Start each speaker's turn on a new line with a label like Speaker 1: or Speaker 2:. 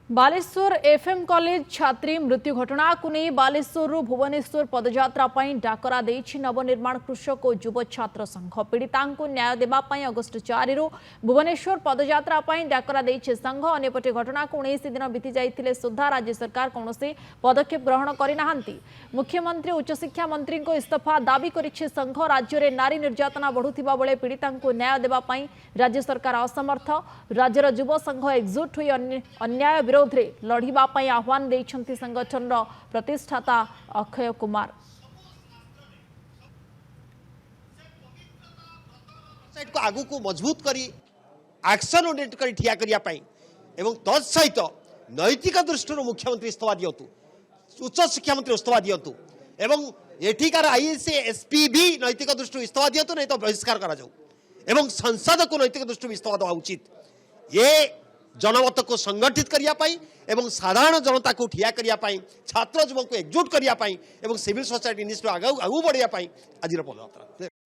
Speaker 1: Baleshwar FM college छात्री मृत्यु घटना को नहीं बालेश्वर भुवनेश्वर पदयात्रा डाकरा देछि नवनिर्माण कृषक और युव छात्र संघ पीड़िता न्याय देवाई अगस्ट 4 रु भुवनेश्वर पदयात्रा डाकरा देछि संघ अन्यपटे घटना को 19 दिन बीती जाइथिले सुधा राज्य सरकार कौन पदक्षेप ग्रहण करना। मुख्यमंत्री उच्चशिक्षा मंत्री को इस्तीफा दाबी करिछि संघ। राज्य में नारी निर्यातना बढ़ुथिबा बेले पीड़िता न्याय देवाई राज्य सरकार असमर्थ। राज्यर युव संघ एकजुट हुई अन्याय विरोध में लड़िबा पई आह्वान देइछंती संगठन प्रतिष्ठाता अक्षय कुमार।
Speaker 2: को आगु को मजबूत करी एक्शन ओरिएंट करी ठिया करिया पई एवं तद सहित नैतिक दृष्टि मुख्यमंत्री इस्तीफा दियंतु, उच्च शिक्षा मंत्री इस्तीफा दियंतु एवं एठिकार आईएएस एसपी भी नैतिक दृष्टि इस्तीफा दियंतु, नहीं तो बहिष्कार करा जाऊ एवं संसद को नैतिक दृष्टि इस्तीफा देवा उचित। ये जनमत को संगठित करिया पाई एवं साधारण जनता को ठिया करिया पाई, छात्र युवा को एकजुट करिया पाई एवं सिविल सोसाइटी निष्ठ आगु बढ़िया पाई आज पदयात्रा।